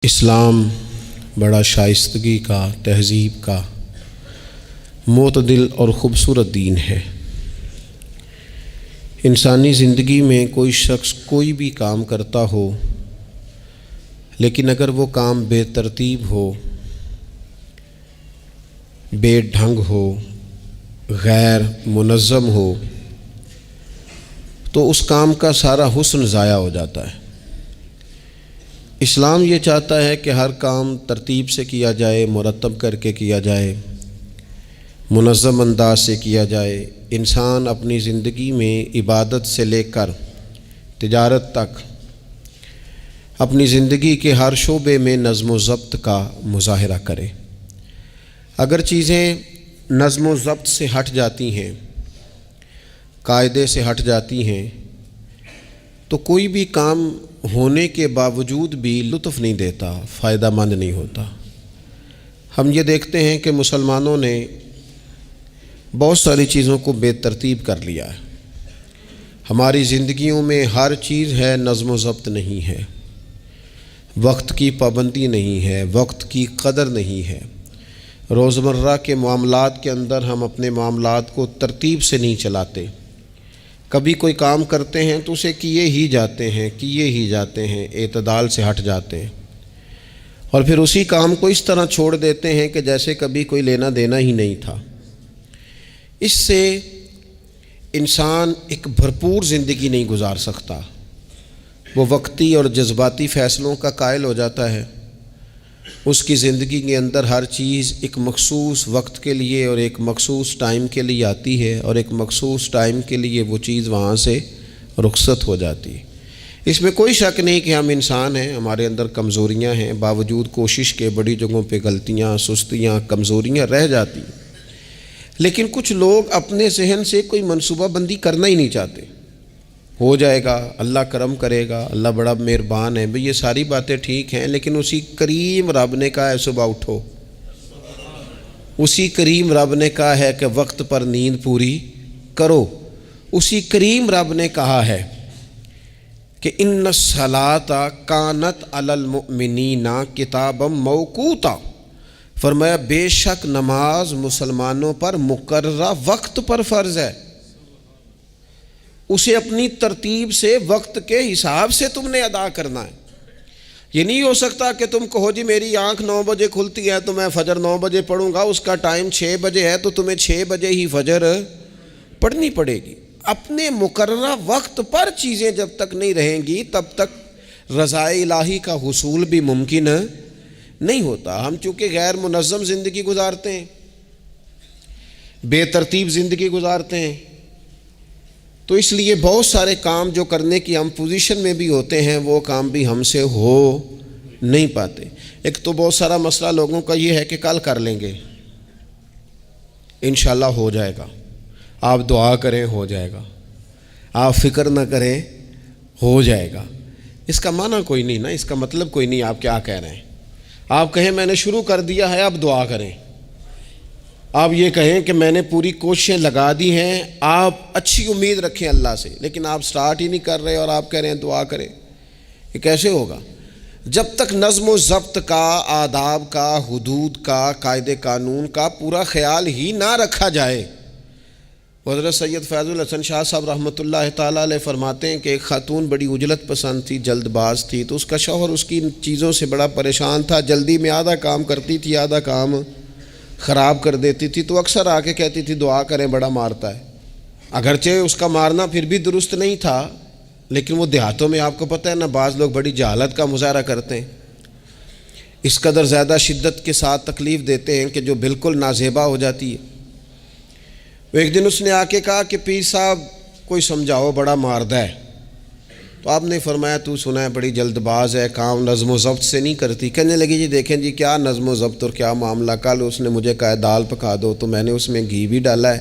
اسلام بڑا شائستگی کا، تہذیب کا، معتدل اور خوبصورت دین ہے۔ انسانی زندگی میں کوئی شخص کوئی بھی کام کرتا ہو، لیکن اگر وہ کام بے ترتیب ہو، بے ڈھنگ ہو، غیر منظم ہو، تو اس کام کا سارا حسن ضائع ہو جاتا ہے۔ اسلام یہ چاہتا ہے کہ ہر کام ترتیب سے کیا جائے، مرتب کر کے کیا جائے، منظم انداز سے کیا جائے۔ انسان اپنی زندگی میں عبادت سے لے کر تجارت تک اپنی زندگی کے ہر شعبے میں نظم و ضبط کا مظاہرہ کرے۔ اگر چیزیں نظم و ضبط سے ہٹ جاتی ہیں، قاعدے سے ہٹ جاتی ہیں، تو کوئی بھی کام ہونے کے باوجود بھی لطف نہیں دیتا، فائدہ مند نہیں ہوتا۔ ہم یہ دیکھتے ہیں کہ مسلمانوں نے بہت ساری چیزوں کو بے ترتیب کر لیا ہے۔ ہماری زندگیوں میں ہر چیز ہے، نظم و ضبط نہیں ہے، وقت کی پابندی نہیں ہے، وقت کی قدر نہیں ہے۔ روزمرہ کے معاملات کے اندر ہم اپنے معاملات کو ترتیب سے نہیں چلاتے۔ کبھی کوئی کام کرتے ہیں تو اسے کیے ہی جاتے ہیں، اعتدال سے ہٹ جاتے ہیں، اور پھر اسی کام کو اس طرح چھوڑ دیتے ہیں کہ جیسے کبھی کوئی لینا دینا ہی نہیں تھا۔ اس سے انسان ایک بھرپور زندگی نہیں گزار سکتا، وہ وقتی اور جذباتی فیصلوں کا قائل ہو جاتا ہے۔ اس کی زندگی کے اندر ہر چیز ایک مخصوص وقت کے لیے اور ایک مخصوص ٹائم کے لیے آتی ہے، اور ایک مخصوص ٹائم کے لیے وہ چیز وہاں سے رخصت ہو جاتی ہے۔ اس میں کوئی شک نہیں کہ ہم انسان ہیں، ہمارے اندر کمزوریاں ہیں، باوجود کوشش کے بڑی جگہوں پہ غلطیاں، سستیاں، کمزوریاں رہ جاتی ہیں۔ لیکن کچھ لوگ اپنے ذہن سے کوئی منصوبہ بندی کرنا ہی نہیں چاہتے۔ ہو جائے گا، اللہ کرم کرے گا، اللہ بڑا مہربان ہے، بھئی یہ ساری باتیں ٹھیک ہیں، لیکن اسی کریم رب نے کہا ہے صبح اٹھو، اسی کریم رب نے کہا ہے کہ وقت پر نیند پوری کرو، اسی کریم رب نے کہا ہے کہ ان الصلاۃ کانت علی المؤمنین کتابا موقوتا، فرمایا بے شک نماز مسلمانوں پر مقررہ وقت پر فرض ہے۔ اسے اپنی ترتیب سے، وقت کے حساب سے تم نے ادا کرنا ہے۔ یہ نہیں ہو سکتا کہ تم کہو جی میری آنکھ 9 بجے کھلتی ہے تو میں فجر 9 بجے پڑھوں گا، اس کا ٹائم 6 بجے ہے تو تمہیں 6 بجے ہی فجر پڑھنی پڑے گی۔ اپنے مقررہ وقت پر چیزیں جب تک نہیں رہیں گی تب تک رضا الہی کا حصول بھی ممکن نہیں ہوتا۔ ہم چونکہ غیر منظم زندگی گزارتے ہیں، بے ترتیب زندگی گزارتے ہیں، تو اس لیے بہت سارے کام جو کرنے کی ہم پوزیشن میں بھی ہوتے ہیں وہ کام بھی ہم سے ہو نہیں پاتے۔ ایک تو بہت سارا مسئلہ لوگوں کا یہ ہے کہ کل کر لیں گے، انشاءاللہ ہو جائے گا، آپ دعا کریں ہو جائے گا، آپ فکر نہ کریں ہو جائے گا۔ اس کا معنی کوئی نہیں نا، اس کا مطلب کوئی نہیں۔ آپ کیا کہہ رہے ہیں؟ آپ کہیں میں نے شروع کر دیا ہے، آپ دعا کریں۔ آپ یہ کہیں کہ میں نے پوری کوششیں لگا دی ہیں، آپ اچھی امید رکھیں اللہ سے، لیکن آپ سٹارٹ ہی نہیں کر رہے اور آپ کہہ رہے ہیں دعا کریں، یہ کیسے ہوگا؟ جب تک نظم و ضبط کا، آداب کا، حدود کا، قاعدے قانون کا پورا خیال ہی نہ رکھا جائے۔ حضرت سید فیض الحسن شاہ صاحب رحمۃ اللہ تعالیٰ علیہ فرماتے ہیں کہ ایک خاتون بڑی عجلت پسند تھی، جلد باز تھی، تو اس کا شوہر اس کی ان چیزوں سے بڑا پریشان تھا، جلدی میں آدھا کام کرتی تھی، آدھا کام خراب کر دیتی تھی، تو اکثر آ کے کہتی تھی دعا کریں بڑا مارتا ہے۔ اگرچہ اس کا مارنا پھر بھی درست نہیں تھا، لیکن وہ دیہاتوں میں آپ کو پتہ ہے نا، بعض لوگ بڑی جہالت کا مظاہرہ کرتے ہیں، اس قدر زیادہ شدت کے ساتھ تکلیف دیتے ہیں کہ جو بالکل نازیبا ہو جاتی ہے۔ ایک دن اس نے آ کے کہا کہ پیر صاحب کوئی سمجھاؤ، بڑا ماردہ ہے۔ تو آپ نے فرمایا تو سنا ہے بڑی جلد باز ہے، کام نظم و ضبط سے نہیں کرتی۔ کہنے لگی جی دیکھیں جی کیا نظم و ضبط اور کیا معاملہ، کل اس نے مجھے کہا دال پکا دو تو میں نے اس میں گھی بھی ڈالا ہے،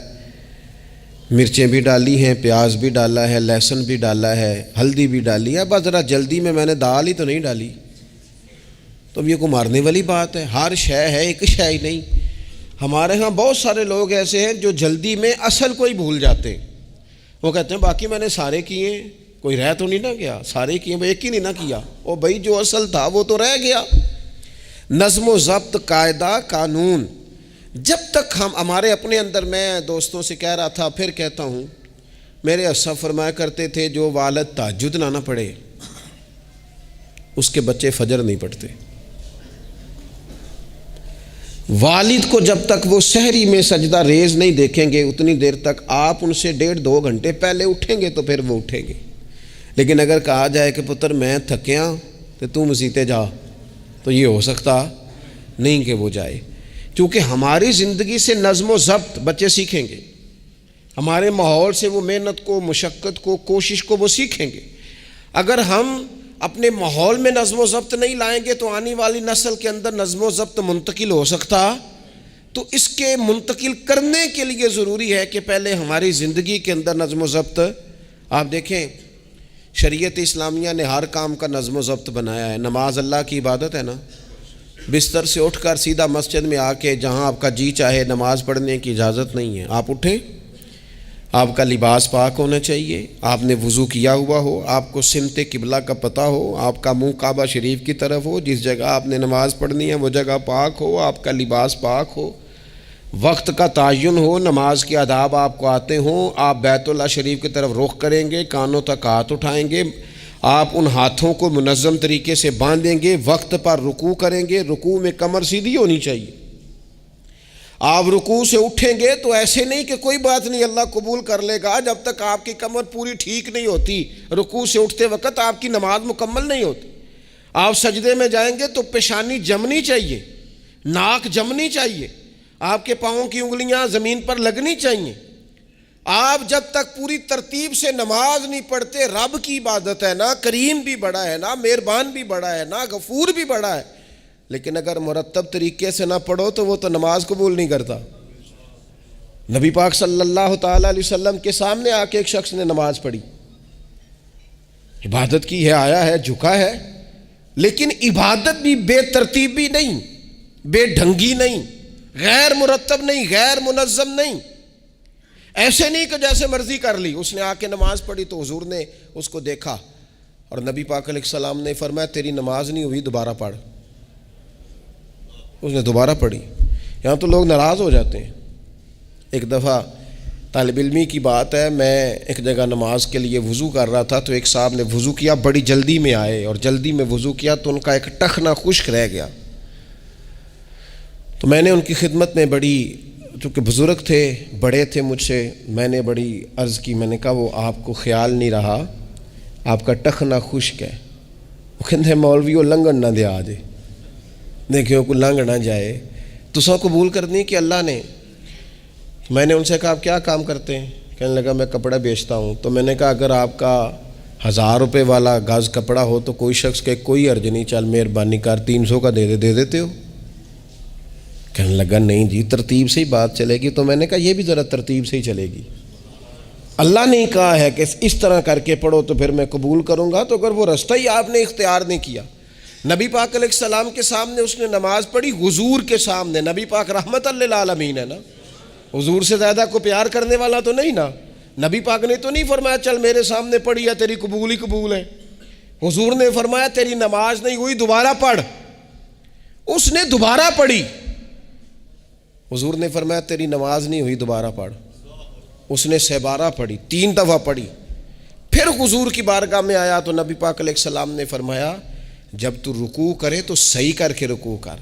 مرچیں بھی ڈالی ہیں، پیاز بھی ڈالا ہے، لہسن بھی ڈالا ہے، ہلدی بھی ڈالی ہے، بس ذرا جلدی میں نے دال ہی تو نہیں ڈالی۔ تو اب یہ کو مارنے والی بات ہے؟ ہر شے ہے، ایک شے ہی نہیں۔ ہمارے ہاں بہت سارے لوگ ایسے ہیں جو جلدی میں اصل کو ہی بھول جاتے ہیں۔ وہ کہتے ہیں باقی میں نے سارے کیے، کوئی رہ تو نہیں نہ گیا، سارے کیے، ایک ہی نہیں نہ کیا، وہ بھائی جو اصل تھا وہ تو رہ گیا۔ نظم و ضبط، قاعدہ، قانون، جب تک ہم ہمارے اپنے اندر، میں دوستوں سے کہہ رہا تھا پھر کہتا ہوں، میرے اسا فرمایا کرتے تھے جو والد تہجد نہ پڑھے اس کے بچے فجر نہیں پڑھتے۔ والد کو جب تک وہ سحری میں سجدہ ریز نہیں دیکھیں گے اتنی دیر تک آپ ان سے 1.5-2 گھنٹے پہلے اٹھیں گے تو پھر وہ اٹھیں گے۔ لیکن اگر کہا جائے کہ پتر میں تھکیاں تو تو مسیتے جا، تو یہ ہو سکتا نہیں کہ وہ جائے، کیونکہ ہماری زندگی سے نظم و ضبط بچے سیکھیں گے، ہمارے ماحول سے وہ محنت کو، مشقت کو، کوشش کو وہ سیکھیں گے۔ اگر ہم اپنے ماحول میں نظم و ضبط نہیں لائیں گے تو آنے والی نسل کے اندر نظم و ضبط منتقل ہو سکتا، تو اس کے منتقل کرنے کے لیے ضروری ہے کہ پہلے ہماری زندگی کے اندر نظم و ضبط۔ آپ دیکھیں شریعت اسلامیہ نے ہر کام کا نظم و ضبط بنایا ہے۔ نماز اللہ کی عبادت ہے نا، بستر سے اٹھ کر سیدھا مسجد میں آ کے جہاں آپ کا جی چاہے نماز پڑھنے کی اجازت نہیں ہے۔ آپ اٹھیں، آپ کا لباس پاک ہونا چاہیے، آپ نے وضو کیا ہوا ہو، آپ کو سمت قبلہ کا پتہ ہو، آپ کا منہ کعبہ شریف کی طرف ہو، جس جگہ آپ نے نماز پڑھنی ہے وہ جگہ پاک ہو، آپ کا لباس پاک ہو، وقت کا تعین ہو، نماز کے آداب آپ کو آتے ہوں، آپ بیت اللہ شریف کی طرف رخ کریں گے، کانوں تک ہاتھ اٹھائیں گے، آپ ان ہاتھوں کو منظم طریقے سے باندھیں گے، وقت پر رکوع کریں گے، رکوع میں کمر سیدھی ہونی چاہیے۔ آپ رکوع سے اٹھیں گے تو ایسے نہیں کہ کوئی بات نہیں اللہ قبول کر لے گا، جب تک آپ کی کمر پوری ٹھیک نہیں ہوتی رکوع سے اٹھتے وقت آپ کی نماز مکمل نہیں ہوتی۔ آپ سجدے میں جائیں گے تو پیشانی جمنی چاہیے، ناک جمنی چاہیے، آپ کے پاؤں کی انگلیاں زمین پر لگنی چاہیے۔ آپ جب تک پوری ترتیب سے نماز نہیں پڑھتے، رب کی عبادت ہے نا، کریم بھی بڑا ہے نا، مہربان بھی بڑا ہے نا، غفور بھی بڑا ہے، لیکن اگر مرتب طریقے سے نہ پڑھو تو وہ تو نماز قبول نہیں کرتا۔ نبی پاک صلی اللہ تعالیٰ علیہ وسلم کے سامنے آ کے ایک شخص نے نماز پڑھی، عبادت کی ہے، آیا ہے، جھکا ہے، لیکن عبادت بھی بے ترتیب بھی نہیں، بے ڈھنگی نہیں، غیر مرتب نہیں، غیر منظم نہیں، ایسے نہیں کہ جیسے مرضی کر لی۔ اس نے آ کے نماز پڑھی تو حضور نے اس کو دیکھا اور نبی پاک علیہ السلام نے فرمایا تیری نماز نہیں ہوئی، دوبارہ پڑھ۔ اس نے دوبارہ پڑھی۔ یہاں تو لوگ ناراض ہو جاتے ہیں۔ ایک دفعہ طالب علمی کی بات ہے، میں ایک جگہ نماز کے لیے وضو کر رہا تھا تو ایک صاحب نے وضو کیا، بڑی جلدی میں آئے اور جلدی میں وضو کیا تو ان کا ایک ٹخنا خشک رہ گیا۔ تو میں نے ان کی خدمت میں بڑی، چونکہ بزرگ تھے، بڑے تھے مجھ سے، میں نے بڑی عرض کی، میں نے کہا وہ آپ کو خیال نہیں رہا، آپ کا ٹخنا خشک ہے۔ وہ کہتے ہیں مولوی وہ لنگن نہ دے آجے، دیکھیں کو لنگ نہ جائے، تو سو قبول کرنی کہ اللہ نے۔ میں نے ان سے کہا آپ کیا کام کرتے ہیں؟ کہنے لگا میں کپڑا بیچتا ہوں۔ تو میں نے کہا اگر آپ کا 1000 روپے والا گاز کپڑا ہو تو کوئی شخص کہ کوئی عرض نہیں، چل مہربانی کر 300 کا دے دیتے ہو؟ کہنے لگا نہیں جی ترتیب سے ہی بات چلے گی۔ تو میں نے کہا یہ بھی ذرا ترتیب سے ہی چلے گی، اللہ نے کہا ہے کہ اس طرح کر کے پڑھو تو پھر میں قبول کروں گا۔ تو اگر وہ رستہ ہی آپ نے اختیار نہیں کیا، نبی پاک علیہ السلام کے سامنے اس نے نماز پڑھی، حضور کے سامنے، نبی پاک رحمت للعالمین ہے نا، حضور سے زیادہ کو پیار کرنے والا تو نہیں نا۔ نبی پاک نے تو نہیں فرمایا چل میرے سامنے پڑھی ہے تیری قبول ہی قبول ہے، حضور نے فرمایا تیری نماز نہیں ہوئی، دوبارہ پڑھ۔ اس نے دوبارہ پڑھی، حضور نے فرمایا تیری نماز نہیں ہوئی، دوبارہ پڑھ۔ اس نے 12 پڑھی، 3 دفعہ پڑھی، پھر حضور کی بارگاہ میں آیا تو نبی پاک علیہ السلام نے فرمایا جب تو رکوع کرے تو صحیح کر کے رکوع کر،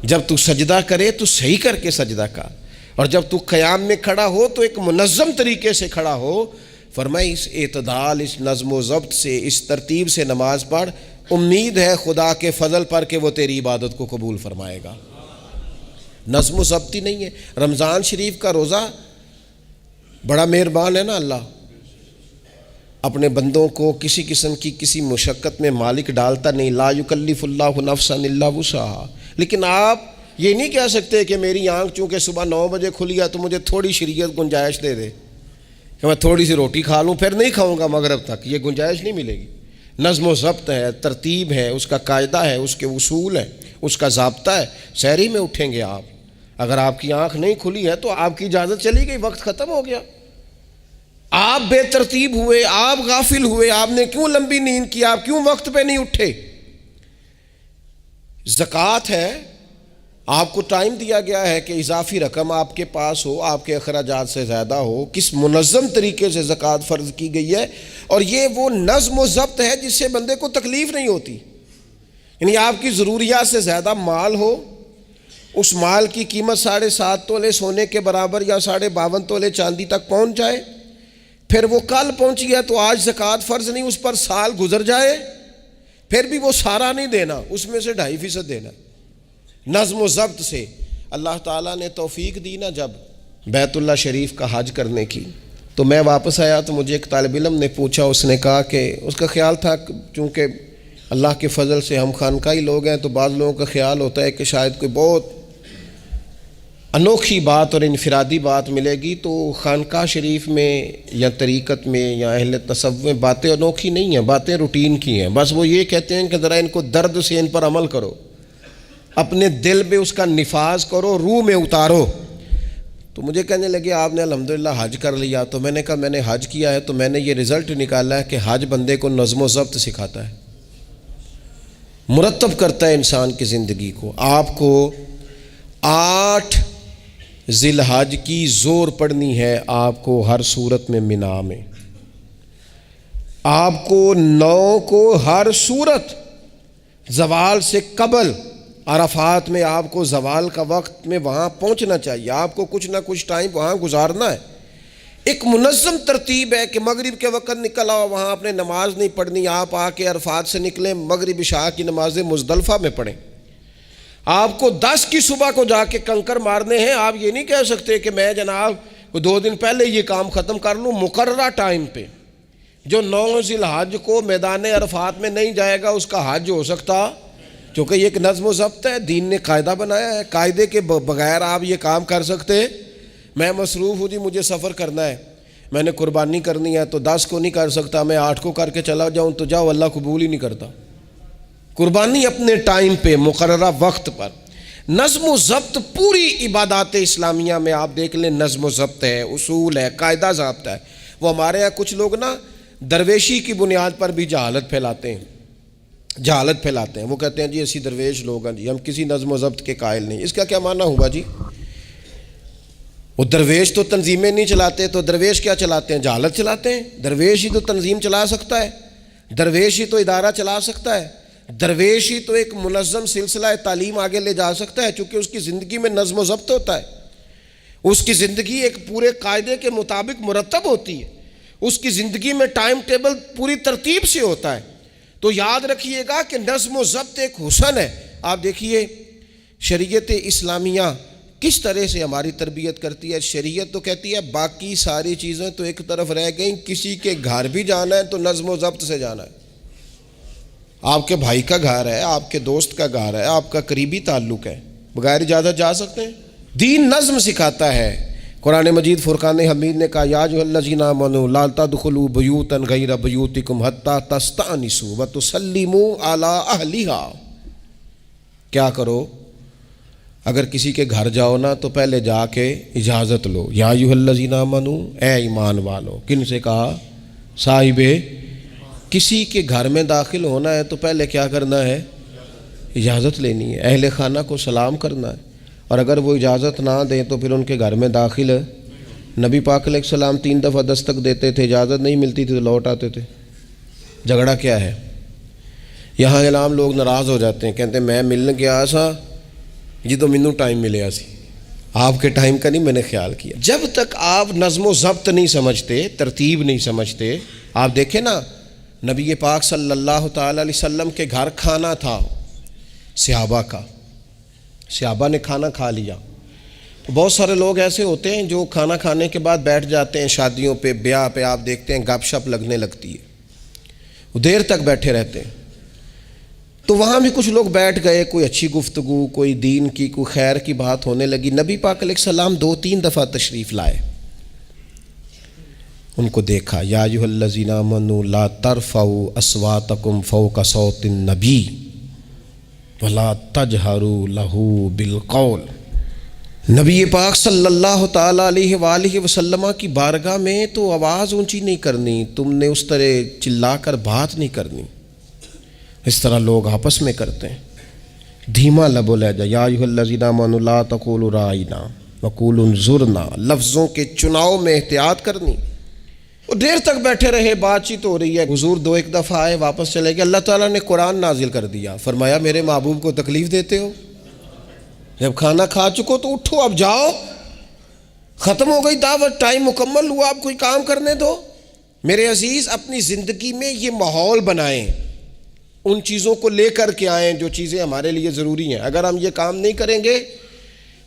جب تو سجدہ کرے تو صحیح کر کے سجدہ کر، اور جب تو قیام میں کھڑا ہو تو ایک منظم طریقے سے کھڑا ہو۔ فرمائی اس اعتدال، اس نظم و ضبط سے، اس ترتیب سے نماز پڑھ، امید ہے خدا کے فضل پر کہ وہ تیری عبادت کو قبول فرمائے گا۔ نظم و ضبط ہی نہیں ہے۔ رمضان شریف کا روزہ بڑا مہربان ہے نا اللہ، اپنے بندوں کو کسی قسم کی کسی مشقت میں مالک ڈالتا نہیں، لا یکلف اللہ نفسا الا وسعہا۔ لیکن آپ یہ نہیں کہہ سکتے کہ میری آنکھ چونکہ صبح 9 بجے کھلی ہے تو مجھے تھوڑی شریعت گنجائش دے دے کہ میں تھوڑی سی روٹی کھا لوں پھر نہیں کھاؤں گا مغرب تک، یہ گنجائش نہیں ملے گی۔ نظم و ضبط ہے، ترتیب ہے، اس کا قاعدہ ہے، اس کے اصول ہے، اس کا ضابطہ ہے۔ سحری میں اٹھیں گے آپ، اگر آپ کی آنکھ نہیں کھلی ہے تو آپ کی اجازت چلی گئی، وقت ختم ہو گیا۔ آپ بے ترتیب ہوئے، آپ غافل ہوئے، آپ نے کیوں لمبی نیند کی، آپ کیوں وقت پہ نہیں اٹھے؟ زکوٰۃ ہے، آپ کو ٹائم دیا گیا ہے کہ اضافی رقم آپ کے پاس ہو، آپ کے اخراجات سے زیادہ ہو، کس منظم طریقے سے زکوٰۃ فرض کی گئی ہے، اور یہ وہ نظم و ضبط ہے جس سے بندے کو تکلیف نہیں ہوتی. یعنی آپ کی ضروریات سے زیادہ مال ہو، اس مال کی قیمت 7.5 تولے سونے کے برابر یا 52.5 تولے چاندی تک پہنچ جائے، پھر وہ کل پہنچی ہے تو آج زکوٰۃ فرض نہیں، اس پر سال گزر جائے، پھر بھی وہ سارا نہیں دینا، اس میں سے 2.5% دینا. نظم و ضبط سے اللہ تعالیٰ نے توفیق دی نا جب بیت اللہ شریف کا حج کرنے کی. تو میں واپس آیا تو مجھے ایک طالب علم نے پوچھا، اس نے کہا کہ اس کا خیال تھا چونکہ اللہ کے فضل سے ہم خانقاہی لوگ ہیں تو بعض لوگوں کا خیال ہوتا ہے کہ شاید کوئی بہت انوکھی بات اور انفرادی بات ملے گی، تو خانقاہ شریف میں یا طریقت میں یا اہل تصوف میں باتیں انوکھی نہیں ہیں، باتیں روٹین کی ہیں. بس وہ یہ کہتے ہیں کہ ذرا ان کو درد سے ان پر عمل کرو، اپنے دل میں اس کا نفاذ کرو، روح میں اتارو. تو مجھے کہنے لگے آپ نے الحمدللہ حج کر لیا. تو میں نے کہا میں نے حج کیا ہے تو میں نے یہ رزلٹ نکالا ہے کہ حج بندے کو نظم و ضبط سکھاتا ہے، مرتب کرتا ہے انسان کی زندگی کو. آپ کو 8 ذی الحج کی زور پڑنی ہے، آپ کو ہر صورت میں مینا میں، آپ کو 9 کو ہر صورت زوال سے قبل عرفات میں آپ کو زوال کا وقت میں وہاں پہنچنا چاہیے، آپ کو کچھ نہ کچھ ٹائم وہاں گزارنا ہے. ایک منظم ترتیب ہے کہ مغرب کے وقت نکل آؤ، وہاں آپ نے نماز نہیں پڑھنی، آپ آ کے عرفات سے نکلیں، مغرب عشاء کی نمازیں مزدلفہ میں پڑھیں. آپ کو 10 کی صبح کو جا کے کنکر مارنے ہیں، آپ یہ نہیں کہہ سکتے کہ میں جناب 2 دن پہلے یہ کام ختم کر لوں. مقررہ ٹائم پہ جو 9 ذی الحج کو میدان عرفات میں نہیں جائے گا اس کا حج ہو سکتا، کیونکہ یہ ایک نظم و ضبط ہے، دین نے قاعدہ بنایا ہے، قاعدے کے بغیر آپ یہ کام کر سکتے. میں مصروف ہوں جی، مجھے سفر کرنا ہے، میں نے قربانی کرنی ہے تو 10 کو نہیں کر سکتا، میں 8 کو کر کے چلا جاؤں تو جاؤ، اللہ قبول ہی نہیں کرتا. قربانی اپنے ٹائم پہ مقررہ وقت پر. نظم و ضبط پوری عبادات اسلامیہ میں آپ دیکھ لیں، نظم و ضبط ہے، اصول ہے، قاعدہ ضابطہ ہے. وہ ہمارے یہاں کچھ لوگ نا درویشی کی بنیاد پر بھی جہالت پھیلاتے ہیں. وہ کہتے ہیں جی اسی درویش لوگ ہیں جی، ہم کسی نظم و ضبط کے قائل نہیں. اس کا کیا معنی ہوا جی؟ وہ درویش تو تنظیمیں نہیں چلاتے، تو درویش کیا چلاتے ہیں؟ جہالت چلاتے ہیں. درویش ہی تو تنظیم چلا سکتا ہے، درویش ہی تو ادارہ چلا سکتا ہے، درویش ہی تو ایک منظم سلسلہ تعلیم آگے لے جا سکتا ہے، چونکہ اس کی زندگی میں نظم و ضبط ہوتا ہے، اس کی زندگی ایک پورے قاعدے کے مطابق مرتب ہوتی ہے، اس کی زندگی میں ٹائم ٹیبل پوری ترتیب سے ہوتا ہے. تو یاد رکھیے گا کہ نظم و ضبط ایک حسن ہے. آپ دیکھیے شریعت اسلامیہ کس طرح سے ہماری تربیت کرتی ہے. شریعت تو کہتی ہے باقی ساری چیزیں تو ایک طرف رہ گئیں، کسی کے گھر بھی جانا ہے تو نظم و ضبط سے جانا ہے. آپ کے بھائی کا گھر ہے، آپ کے دوست کا گھر ہے، آپ کا قریبی تعلق ہے، بغیر اجازت جا سکتے ہیں؟ دین نظم سکھاتا ہے. قرآن مجید فرقان حمید نے کہا یا ایھا الذین آمنوا لا تدخلوا بیوتا غیر بیوتکم حتی تستأنسوا وتسلموا علی اہلھا. کیا کرو؟ اگر کسی کے گھر جاؤ نا تو پہلے جا کے اجازت لو. یا ایھا الذین آمنوا، اے ایمان والو. کن سے کہا؟ صاحب. کسی کے گھر میں داخل ہونا ہے تو پہلے کیا کرنا ہے؟ اجازت لینی ہے. اہل خانہ کو سلام کرنا ہے، اور اگر وہ اجازت نہ دیں تو پھر ان کے گھر میں داخل ہے. نبی پاک علیہ السلام 3 دفعہ دستک دیتے تھے، اجازت نہیں ملتی تھی تو لوٹ آتے تھے. جھگڑا کیا ہے؟ یہاں عام لوگ ناراض ہو جاتے ہیں، کہتے ہیں میں ملنے گیا سا جی تو مینوں ٹائم ملیا سی، آپ کے ٹائم کا نہیں میں نے خیال کیا. جب تک آپ نظم و ضبط نہیں سمجھتے، ترتیب نہیں سمجھتے. آپ دیکھیں نا نبی پاک صلی اللہ تعالی علیہ وسلم کے گھر کھانا تھا صحابہ کا، صحابہ نے کھانا کھا لیا. بہت سارے لوگ ایسے ہوتے ہیں جو کھانا کھانے کے بعد بیٹھ جاتے ہیں، شادیوں پہ، بیاہ پہ آپ دیکھتے ہیں گپ شپ لگنے لگتی ہے، وہ دیر تک بیٹھے رہتے ہیں. تو وہاں بھی کچھ لوگ بیٹھ گئے، کوئی اچھی گفتگو، کوئی دین کی، کوئی خیر کی بات ہونے لگی. نبی پاک علیہ السلام 2-3 دفعہ تشریف لائے، ان کو دیکھا. یا ایھا الذین آمنوا لا ترفعوا اصواتکم فوق صوت النبی ولا تجہروا لہ بالقول. نبی پاک صلی اللہ تعالی علیہ وآلہ وسلم کی بارگاہ میں تو آواز اونچی نہیں کرنی، تم نے اس طرح چلا کر بات نہیں کرنی، اس طرح لوگ آپس میں کرتے ہیں. دھیما لب و لہجہ، یا ایھا الذین آمنوا لا تقولوا رائنا وقولوا انظرنا، لفظوں کے چناؤ میں احتیاط کرنی۔ وہ دیر تک بیٹھے رہے، بات چیت ہو رہی ہے، حضور دو ایک دفعہ آئے واپس چلے گئے۔ اللہ تعالیٰ نے قرآن نازل کر دیا، فرمایا میرے محبوب کو تکلیف دیتے ہو؟ جب کھانا کھا چکو تو اٹھو، اب جاؤ، ختم ہو گئی دعوت، ٹائم مکمل ہوا، اب کوئی کام کرنے دو۔ میرے عزیز، اپنی زندگی میں یہ ماحول بنائیں، ان چیزوں کو لے کر کے آئیں جو چیزیں ہمارے لیے ضروری ہیں۔ اگر ہم یہ کام نہیں کریں گے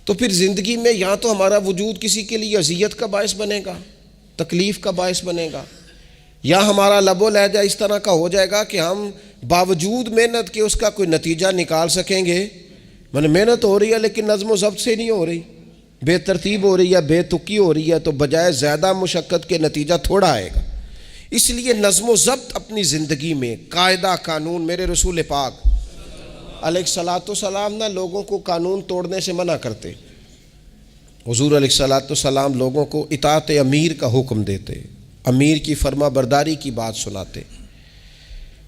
تو پھر زندگی میں یا تو ہمارا وجود کسی کے لیے اذیت کا باعث بنے گا، تکلیف کا باعث بنے گا، یا ہمارا لب و لہجہ اس طرح کا ہو جائے گا کہ ہم باوجود محنت کے اس کا کوئی نتیجہ نکال سکیں گے۔ محنت ہو رہی ہے لیکن نظم و ضبط سے نہیں ہو رہی، بے ترتیب ہو رہی ہے، بے تکی ہو رہی ہے، تو بجائے زیادہ مشقت کے نتیجہ تھوڑا آئے گا۔ اس لیے نظم و ضبط اپنی زندگی میں، قاعدہ قانون۔ میرے رسول پاک علیہ الصلاۃ والسلام نہ لوگوں کو قانون توڑنے سے منع کرتے، حضور علیہ الصلاۃ والسلام لوگوں کو اطاعت امیر کا حکم دیتے، امیر کی فرما برداری کی بات سناتے،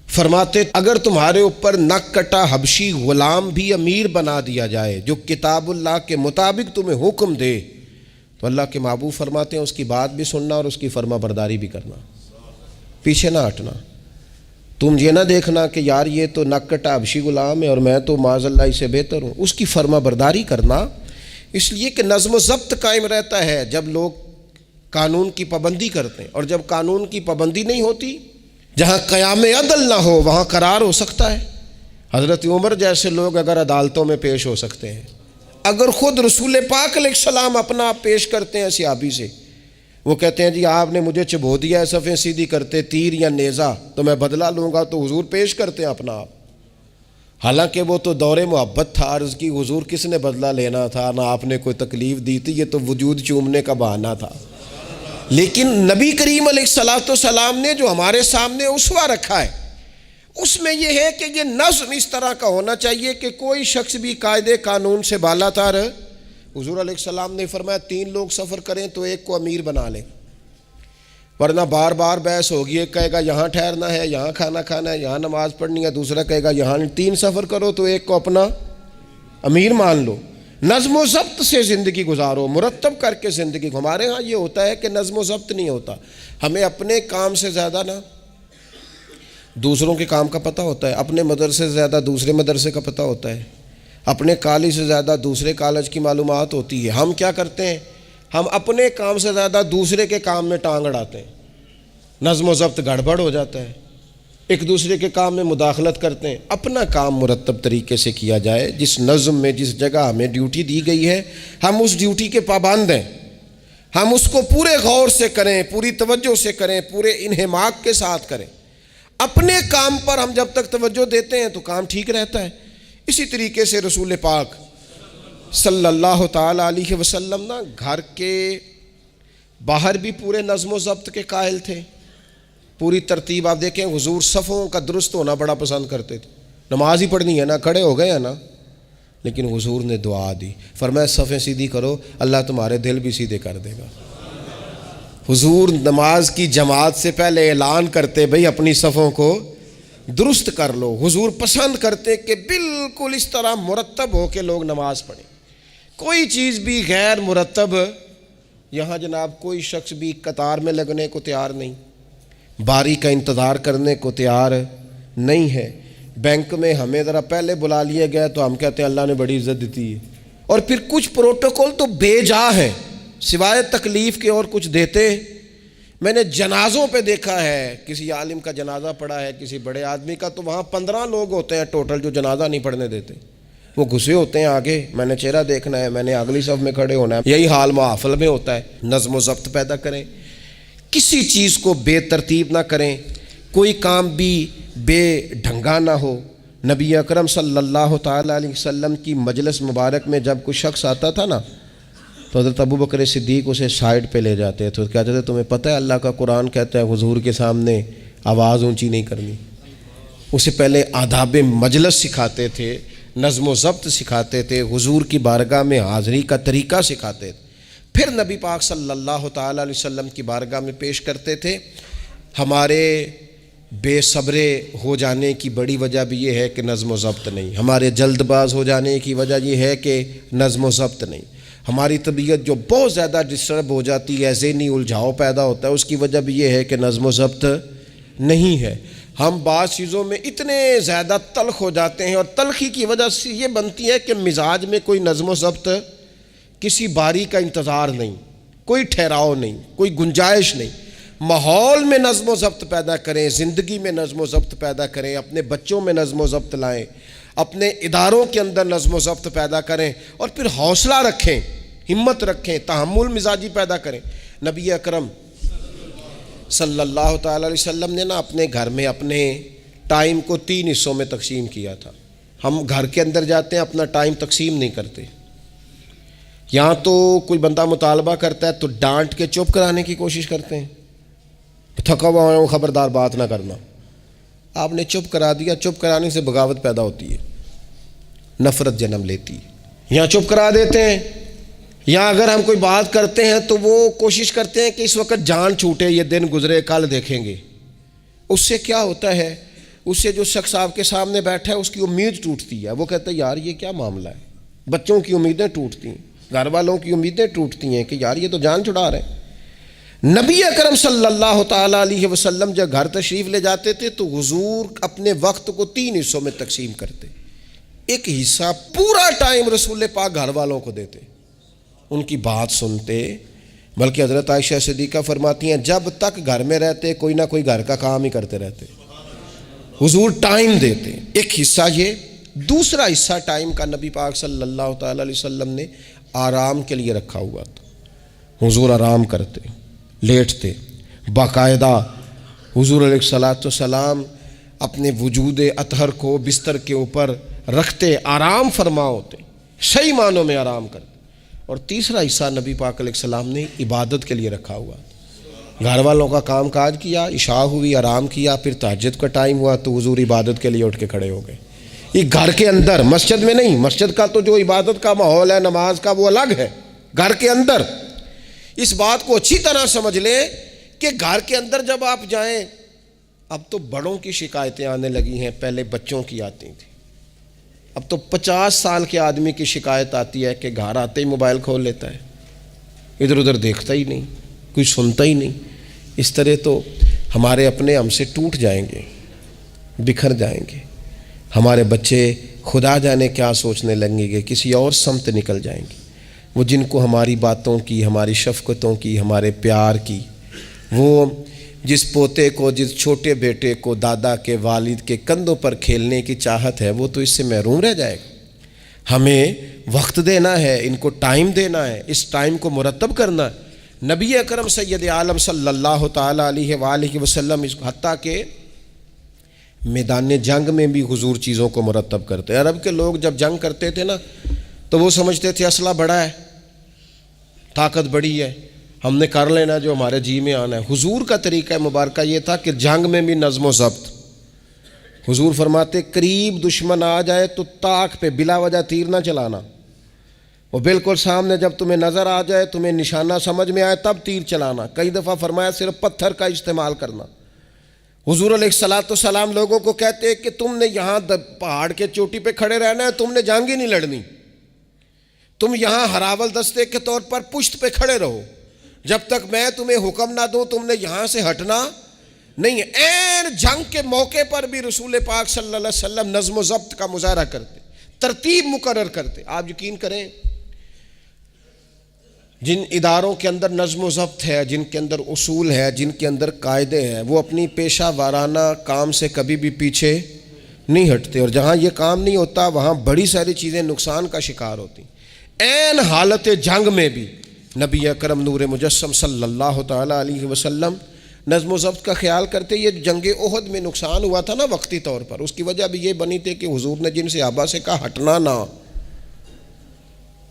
فرماتے اگر تمہارے اوپر نک کٹا حبشی غلام بھی امیر بنا دیا جائے جو کتاب اللہ کے مطابق تمہیں حکم دے، تو اللہ کے محبوب فرماتے ہیں اس کی بات بھی سننا اور اس کی فرما برداری بھی کرنا، پیچھے نہ ہٹنا۔ تم یہ نہ دیکھنا کہ یار یہ تو نک کٹا حبشی غلام ہے اور میں تو معاذ اللہ اس سے بہتر ہوں، اس کی فرما برداری کرنا۔ اس لیے کہ نظم و ضبط قائم رہتا ہے جب لوگ قانون کی پابندی کرتے ہیں، اور جب قانون کی پابندی نہیں ہوتی، جہاں قیام عدل نہ ہو وہاں قرار ہو سکتا ہے۔ حضرت عمر جیسے لوگ اگر عدالتوں میں پیش ہو سکتے ہیں، اگر خود رسول پاک علیہ السلام اپنا آپ پیش کرتے ہیں صحابی سے، وہ کہتے ہیں جی آپ نے مجھے چبھو دیا ہے صفیں سیدھی کرتے تیر یا نیزہ، تو میں بدلہ لوں گا، تو حضور پیش کرتے ہیں اپنا آپ، حالانکہ وہ تو دور محبت تھا عرض کی، حضور کس نے بدلہ لینا تھا، نہ آپ نے کوئی تکلیف دی تھی، یہ تو وجود چومنے کا بہانہ تھا۔ لیکن نبی کریم علیہ الصلاۃ والسلام نے جو ہمارے سامنے اسوہ رکھا ہے، اس میں یہ ہے کہ یہ نظم اس طرح کا ہونا چاہیے کہ کوئی شخص بھی قاعدے قانون سے بالا تر۔ حضور علیہ السلام نے فرمایا 3 لوگ سفر کریں تو ایک کو امیر بنا لیں، ورنہ بار بار بحث ہوگی، ایک کہے گا یہاں ٹھہرنا ہے، یہاں کھانا کھانا ہے، یہاں نماز پڑھنی ہے، دوسرا کہے گا یہاں۔ 3 سفر کرو تو ایک کو اپنا امیر مان لو۔ نظم و ضبط سے زندگی گزارو، مرتب کر کے زندگی۔ ہمارے ہاں یہ ہوتا ہے کہ نظم و ضبط نہیں ہوتا، ہمیں اپنے کام سے زیادہ نا دوسروں کے کام کا پتہ ہوتا ہے، اپنے مدرسے سے زیادہ دوسرے مدرسے کا پتہ ہوتا ہے، اپنے کالج سے زیادہ دوسرے کالج کی معلومات ہوتی ہے۔ ہم کیا کرتے ہیں؟ ہم اپنے کام سے زیادہ دوسرے کے کام میں ٹانگ اڑاتے ہیں، نظم و ضبط گڑبڑ ہو جاتا ہے، ایک دوسرے کے کام میں مداخلت کرتے ہیں۔ اپنا کام مرتب طریقے سے کیا جائے، جس نظم میں جس جگہ ہمیں ڈیوٹی دی گئی ہے ہم اس ڈیوٹی کے پابند ہیں، ہم اس کو پورے غور سے کریں، پوری توجہ سے کریں، پورے انہماک کے ساتھ کریں۔ اپنے کام پر ہم جب تک توجہ دیتے ہیں تو کام ٹھیک رہتا ہے۔ اسی طریقے سے رسول پاک صلی اللہ تعالی علیہ وسلم نا گھر کے باہر بھی پورے نظم و ضبط کے قائل تھے، پوری ترتیب۔ آپ دیکھیں حضور صفوں کا درست ہونا بڑا پسند کرتے تھے، نماز ہی پڑھنی ہے نا، کھڑے ہو گئے ہیں نا، لیکن حضور نے دعا دی، فرمایا صفیں سیدھی کرو، اللہ تمہارے دل بھی سیدھے کر دے گا۔ حضور نماز کی جماعت سے پہلے اعلان کرتے بھئی اپنی صفوں کو درست کر لو۔ حضور پسند کرتے کہ بالکل اس طرح مرتب ہو کے لوگ نماز پڑھیں، کوئی چیز بھی غیر مرتب۔ یہاں جناب کوئی شخص بھی قطار میں لگنے کو تیار نہیں، باری کا انتظار کرنے کو تیار نہیں ہے۔ بینک میں ہمیں ذرا پہلے بلا لیا گیا تو ہم کہتے ہیں اللہ نے بڑی عزت دیتی ہے، اور پھر کچھ پروٹوکول تو بے جا ہے، سوائے تکلیف کے اور کچھ دیتے۔ میں نے جنازوں پہ دیکھا ہے، کسی عالم کا جنازہ پڑھا ہے، کسی بڑے آدمی کا، تو وہاں 15 لوگ ہوتے ہیں ٹوٹل جو جنازہ نہیں پڑھنے دیتے، وہ گھسے ہوتے ہیں آگے، میں نے چہرہ دیکھنا ہے، میں نے اگلی صف میں کھڑے ہونا ہے۔ یہی حال محافل میں ہوتا ہے۔ نظم و ضبط پیدا کریں، کسی چیز کو بے ترتیب نہ کریں، کوئی کام بھی بے ڈھنگا نہ ہو۔ نبی اکرم صلی اللہ تعالیٰ علیہ وسلم کی مجلس مبارک میں جب کوئی شخص آتا تھا نا تو حضرت ابو بکر صدیق اسے سائڈ پہ لے جاتے تھے، کہتے تھے تمہیں پتہ ہے اللہ کا قرآن کہتا ہے حضور کے سامنے آواز اونچی نہیں کرنی۔ اسے پہلے آداب مجلس سکھاتے تھے، نظم و ضبط سکھاتے تھے، حضور کی بارگاہ میں حاضری کا طریقہ سکھاتے تھے، پھر نبی پاک صلی اللہ تعالیٰ علیہ وسلم کی بارگاہ میں پیش کرتے تھے۔ ہمارے بے صبرے ہو جانے کی بڑی وجہ بھی یہ ہے کہ نظم و ضبط نہیں، ہمارے جلد باز ہو جانے کی وجہ یہ ہے کہ نظم و ضبط نہیں، ہماری طبیعت جو بہت زیادہ ڈسٹرب ہو جاتی ہے، ذہنی الجھاؤ پیدا ہوتا ہے، اس کی وجہ بھی یہ ہے کہ نظم و ضبط نہیں ہے۔ ہم بعض چیزوں میں اتنے زیادہ تلخ ہو جاتے ہیں، اور تلخی کی وجہ سے یہ بنتی ہے کہ مزاج میں کوئی نظم و ضبط، کسی باری کا انتظار نہیں، کوئی ٹھہراؤ نہیں، کوئی گنجائش نہیں۔ ماحول میں نظم و ضبط پیدا کریں، زندگی میں نظم و ضبط پیدا کریں، اپنے بچوں میں نظم و ضبط لائیں، اپنے اداروں کے اندر نظم و ضبط پیدا کریں، اور پھر حوصلہ رکھیں، ہمت رکھیں، تحمل مزاجی پیدا کریں۔ نبی اکرم صلی اللہ تعالی علیہ وسلم نے اپنے گھر میں اپنے ٹائم کو 3 حصوں میں تقسیم کیا تھا۔ ہم گھر کے اندر جاتے ہیں، اپنا ٹائم تقسیم نہیں کرتے۔ یہاں تو کوئی بندہ مطالبہ کرتا ہے تو ڈانٹ کے چپ کرانے کی کوشش کرتے ہیں، تھکا ہوا ہوں خبردار بات نہ کرنا۔ آپ نے چپ کرا دیا، چپ کرانے سے بغاوت پیدا ہوتی ہے، نفرت جنم لیتی ہے۔ یہاں چپ کرا دیتے ہیں، یا اگر ہم کوئی بات کرتے ہیں تو وہ کوشش کرتے ہیں کہ اس وقت جان چھوٹے، یہ دن گزرے کل دیکھیں گے۔ اس سے کیا ہوتا ہے، اس سے جو شخص آپ کے سامنے بیٹھا ہے اس کی امید ٹوٹتی ہے، وہ کہتا ہے یار یہ کیا معاملہ ہے۔ بچوں کی امیدیں ٹوٹتی ہیں، گھر والوں کی امیدیں ٹوٹتی ہیں کہ یار یہ تو جان چھڑا رہے ہیں۔ نبی اکرم صلی اللہ تعالی علیہ وسلم جب گھر تشریف لے جاتے تھے تو حضور اپنے وقت کو 3 حصوں میں تقسیم کرتے۔ ایک حصہ پورا ٹائم رسول پاک گھر والوں کو دیتے، ان کی بات سنتے، بلکہ حضرت عائشہ صدیقہ فرماتی ہیں جب تک گھر میں رہتے کوئی نہ کوئی گھر کا کام ہی کرتے رہتے، حضور ٹائم دیتے۔ ایک حصہ یہ، دوسرا حصہ ٹائم کا نبی پاک صلی اللہ تعالی علیہ وسلم نے آرام کے لیے رکھا ہوا تھا۔ حضور آرام کرتے، لیٹتے، باقاعدہ حضور علیہ الصلاۃ والسلام اپنے وجود اطہر کو بستر کے اوپر رکھتے، آرام فرما ہوتے، صحیح معنوں میں آرام کرتے۔ اور تیسرا حصہ نبی پاک علیہ السلام نے عبادت کے لیے رکھا ہوا، گھر والوں کا کام کاج کیا، عشاء ہوئی آرام کیا، پھر تہجد کا ٹائم ہوا تو حضور عبادت کے لیے اٹھ کے کھڑے ہو گئے۔ یہ گھر کے اندر، مسجد میں نہیں، مسجد کا تو جو عبادت کا ماحول ہے نماز کا وہ الگ ہے، گھر کے اندر اس بات کو اچھی طرح سمجھ لیں کہ گھر کے اندر جب آپ جائیں، اب تو بڑوں کی شکایتیں آنے لگی ہیں، پہلے بچوں کی آتی تھیں، اب تو 50 سال کے آدمی کی شکایت آتی ہے کہ گھر آتے ہی موبائل کھول لیتا ہے، ادھر ادھر دیکھتا ہی نہیں، کوئی سنتا ہی نہیں۔ اس طرح تو ہمارے اپنے ہم سے ٹوٹ جائیں گے، بکھر جائیں گے، ہمارے بچے خدا جانے کیا سوچنے لگیں گے، کسی اور سمت نکل جائیں گے۔ وہ جن کو ہماری باتوں کی، ہماری شفقتوں کی، ہمارے پیار کی، وہ جس پوتے کو، جس چھوٹے بیٹے کو دادا کے والد کے کندھوں پر کھیلنے کی چاہت ہے، وہ تو اس سے محروم رہ جائے گا۔ ہمیں وقت دینا ہے، ان کو ٹائم دینا ہے، اس ٹائم کو مرتب کرنا ہے۔ نبی اکرم سید عالم صلی اللہ تعالی علیہ وآلہ وسلم حتیٰ کہ میدان جنگ میں بھی حضور چیزوں کو مرتب کرتے۔ عرب کے لوگ جب جنگ کرتے تھے تو وہ سمجھتے تھے اسلحہ بڑا ہے، طاقت بڑی ہے، ہم نے کر لینا جو ہمارے جی میں آنا ہے۔ حضور کا طریقہ مبارکہ یہ تھا کہ جنگ میں بھی نظم و ضبط۔ حضور فرماتے قریب دشمن آ جائے تو طاق پہ بلا وجہ تیر نہ چلانا، وہ بالکل سامنے جب تمہیں نظر آ جائے، تمہیں نشانہ سمجھ میں آئے تب تیر چلانا۔ کئی دفعہ فرمایا صرف پتھر کا استعمال کرنا۔ حضور علیہ الصلاۃ والسلام لوگوں کو کہتے کہ تم نے یہاں پہاڑ کے چوٹی پہ کھڑے رہنا ہے، تم نے جنگ ہی نہیں لڑنی، تم یہاں ہراول دستے کے طور پر پشت پہ کھڑے رہو، جب تک میں تمہیں حکم نہ دوں تم نے یہاں سے ہٹنا نہیں ہے۔ این جنگ کے موقع پر بھی رسول پاک صلی اللہ علیہ وسلم نظم و ضبط کا مظاہرہ کرتے، ترتیب مقرر کرتے۔ آپ یقین کریں جن اداروں کے اندر نظم و ضبط ہے، جن کے اندر اصول ہے، جن کے اندر قاعدے ہیں، وہ اپنی پیشہ وارانہ کام سے کبھی بھی پیچھے نہیں ہٹتے، اور جہاں یہ کام نہیں ہوتا وہاں بڑی ساری چیزیں نقصان کا شکار ہوتی۔ این حالت جنگ میں بھی نبی اکرم نور مجسم صلی اللہ تعالی علیہ وسلم نظم و ضبط کا خیال کرتے۔ یہ جنگ احد میں نقصان ہوا تھا نا وقتی طور پر، اس کی وجہ بھی یہ بنی تھی کہ حضور نے جن صحابہ سے کہا ہٹنا نہ،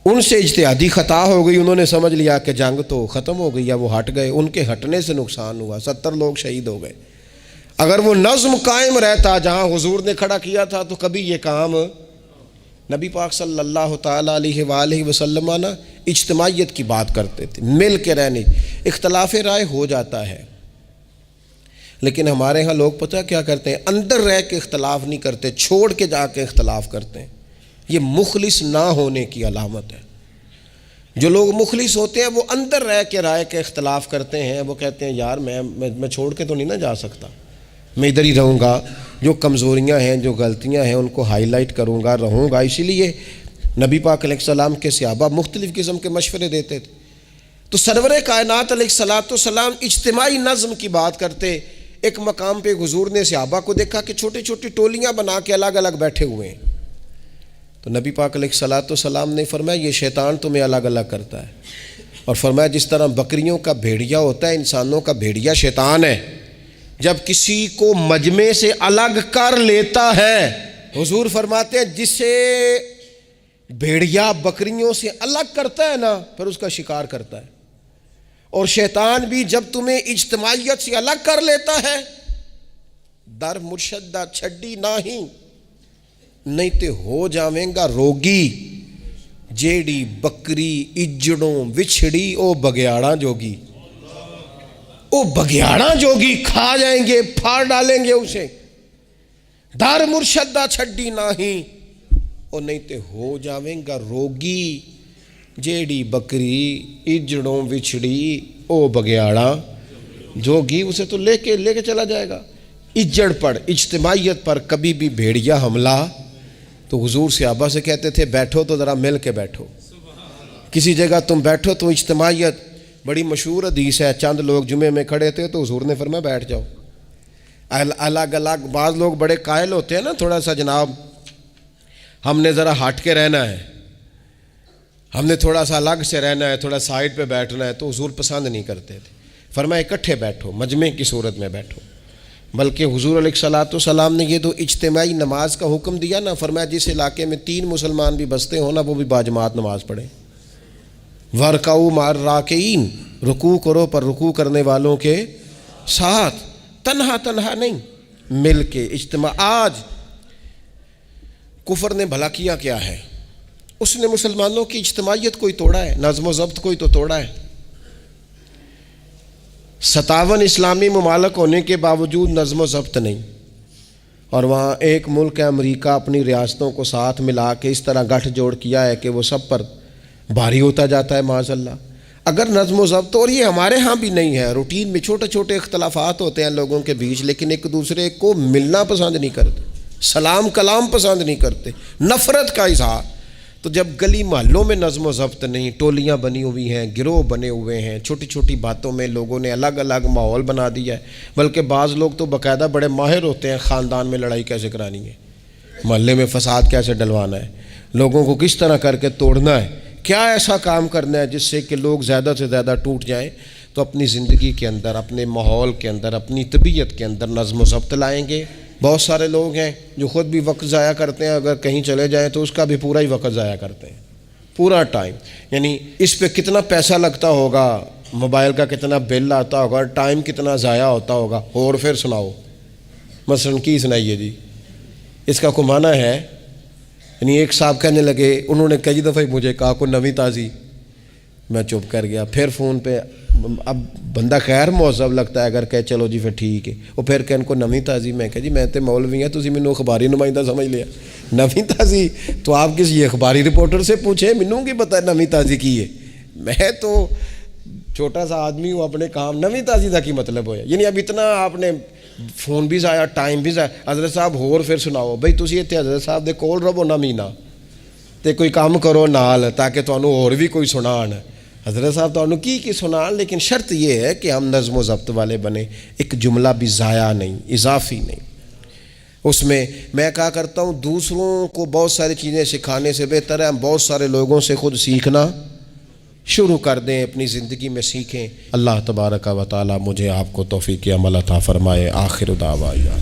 ان سے اجتہادی خطا ہو گئی، انہوں نے سمجھ لیا کہ جنگ تو ختم ہو گئی ہے، وہ ہٹ گئے، ان کے ہٹنے سے نقصان ہوا، 70 لوگ شہید ہو گئے۔ اگر وہ نظم قائم رہتا جہاں حضور نے کھڑا کیا تھا تو کبھی یہ کام نبی پاک صلی اللہ تعالی علیہ وآلہ وسلم اجتماعیت کی بات کرتے تھے، مل کے رہنے۔ اختلاف رائے ہو جاتا ہے، لیکن ہمارے ہاں لوگ پتہ کیا کرتے ہیں، اندر رہ کے اختلاف نہیں کرتے، چھوڑ کے جا کے اختلاف کرتے ہیں۔ یہ مخلص نہ ہونے کی علامت ہے۔ جو لوگ مخلص ہوتے ہیں وہ اندر رہ کے رائے کے اختلاف کرتے ہیں، وہ کہتے ہیں یار میں چھوڑ کے تو نہیں نہ جا سکتا، میں ادھر ہی رہوں گا، جو کمزوریاں ہیں جو غلطیاں ہیں ان کو ہائی لائٹ کروں گا، رہوں گا۔ اسی لیے نبی پاک علیہ السلام کے صحابہ مختلف قسم کے مشورے دیتے تھے۔ تو سرور کائنات علیہ الصلوۃ والسلام اجتماعی نظم کی بات کرتے۔ ایک مقام پہ حضور نے صحابہ کو دیکھا کہ چھوٹی چھوٹی ٹولیاں بنا کے الگ الگ بیٹھے ہوئے ہیں۔ تو نبی پاک علیہ الصلوۃ والسلام نے فرمایا یہ شیطان تمہیں الگ الگ کرتا ہے، اور فرمایا جس طرح بکریوں کا بھیڑیا ہوتا ہے، انسانوں کا بھیڑیا شیطان ہے۔ جب کسی کو مجمع سے الگ کر لیتا ہے، حضور فرماتے ہیں جسے بھیڑیا بکریوں سے الگ کرتا ہے نا، پھر اس کا شکار کرتا ہے۔ اور شیطان بھی جب تمہیں اجتماعیت سے الگ کر لیتا ہے، در مرشدہ چھڈی نہیں تے ہو جاویں گا روگی، جیڑی بکری اجڑوں وچھڑی او بگیاڑاں جوگی۔ او بگیاڑاں جوگی کھا جائیں گے، پھاڑ ڈالیں گے اسے۔ در مرشدہ چھڈی او نہیں تے ہو جاویں گا روگی، جیڑی بکری اجڑوں وچھڑی او بگیاڑاں جوگی۔ اسے تو لے کے چلا جائے گا۔ اجڑ پر، اجتماعیت پر کبھی بھی بھیڑیا حملہ۔ تو حضور صحابہ سے کہتے تھے بیٹھو تو ذرا مل کے بیٹھو، کسی جگہ تم بیٹھو تو اجتماعیت۔ بڑی مشہور حدیث ہے، چند لوگ جمعے میں کھڑے تھے تو حضور نے فرمایا بیٹھ جاؤ الگ الگ۔ بعض لوگ بڑے قائل ہوتے ہیں نا، تھوڑا سا جناب ہم نے ذرا ہٹ کے رہنا ہے، ہم نے تھوڑا سا الگ سے رہنا ہے، تھوڑا سائڈ پہ بیٹھنا ہے، تو حضور پسند نہیں کرتے تھے۔ فرمایا اکٹھے بیٹھو، مجمع کی صورت میں بیٹھو۔ بلکہ حضور علیہ الصلوۃ والسلام نے یہ تو اجتماعی نماز کا حکم دیا نا، فرمایا جس علاقے میں 3 مسلمان بھی بستے ہوں نا، وہ بھی باجماعت نماز پڑھیں۔ وَارْكَعُوا مَعَ الرَّاكِعِينَ، رکوع کرو پر رکوع کرنے والوں کے ساتھ، تنہا نہیں، مل کے اجتماع۔ آج کفر نے بھلا کیا ہے؟ اس نے مسلمانوں کی اجتماعیت کوئی توڑا ہے، نظم و ضبط کوئی تو توڑا ہے۔ 57 اسلامی ممالک ہونے کے باوجود نظم و ضبط نہیں، اور وہاں ایک ملک ہے امریکہ، اپنی ریاستوں کو ساتھ ملا کے اس طرح گٹھ جوڑ کیا ہے کہ وہ سب پر بھاری ہوتا جاتا ہے معاذ اللہ۔ اگر نظم و ضبط، اور یہ ہمارے ہاں بھی نہیں ہے، روٹین میں چھوٹے چھوٹے اختلافات ہوتے ہیں لوگوں کے بیچ، لیکن ایک دوسرے کو ملنا پسند نہیں کرتے، سلام کلام پسند نہیں کرتے، نفرت کا اظہار۔ تو جب گلی محلوں میں نظم و ضبط نہیں، ٹولیاں بنی ہوئی ہیں، گروہ بنے ہوئے ہیں، چھوٹی چھوٹی باتوں میں لوگوں نے الگ الگ ماحول بنا دیا ہے۔ بلکہ بعض لوگ تو باقاعدہ بڑے ماہر ہوتے ہیں خاندان میں لڑائی کیسے کرانی ہے، محلے میں فساد کیسے ڈلوانا ہے، لوگوں کو کس طرح کر کے توڑنا ہے، کیا ایسا کام کرنا ہے جس سے کہ لوگ زیادہ سے زیادہ ٹوٹ جائیں۔ تو اپنی زندگی کے اندر، اپنے ماحول کے اندر، اپنی طبیعت کے اندر نظم و ضبط لائیں گے۔ بہت سارے لوگ ہیں جو خود بھی وقت ضائع کرتے ہیں، اگر کہیں چلے جائیں تو اس کا بھی پورا ہی وقت ضائع کرتے ہیں، پورا ٹائم، یعنی اس پہ کتنا پیسہ لگتا ہوگا، موبائل کا کتنا بل آتا ہوگا، ٹائم کتنا ضائع ہوتا ہوگا۔ اور پھر سناؤ، مثلاً کی سنائیے جی، اس کا کمانا ہے۔ یعنی ایک صاحب کہنے لگے، انہوں نے کئی دفعہ مجھے کہا کوئی نویں تازی، میں چپ کر گیا۔ پھر فون پہ، اب بندہ خیر مہذب لگتا ہے اگر کہے چلو جی پھر ٹھیک ہے، وہ پھر کہن کو نویں تازی، میں کہا جی میں تے مولوی ہیں، تسی مینوں اخباری نمائندہ سمجھ لیا، نویں تازی تو آپ کسی اخباری رپورٹر سے پوچھیں، مینوں کی پتہ ہے نویں تازی کی ہے، میں تو چھوٹا سا آدمی ہوں، اپنے کام نویں تازی کا کی مطلب ہویا۔ یعنی اب اتنا آپ نے فون بھی ضائع، ٹائم بھی ضائع۔ حضرت صاحب ہور پھر سناؤ بھئی، تسی اتنے حضرت صاحب دے کول رہو نہ مہینہ تے کوئی کام کرو نال، تاکہ تانوں اور بھی کوئی سنان۔ حضرت صاحب تانوں کی سنان، لیکن شرط یہ ہے کہ ہم نظم و ضبط والے بنیں، ایک جملہ بھی ضائع نہیں، اضافی نہیں۔ اس میں میں کہا کرتا ہوں دوسروں کو بہت ساری چیزیں سکھانے سے بہتر ہے ہم بہت سارے لوگوں سے خود سیکھنا شروع کر دیں، اپنی زندگی میں سیکھیں۔ اللہ تبارک و تعالی مجھے آپ کو توفیق عمل عطا فرمائے۔ آخر دعوانا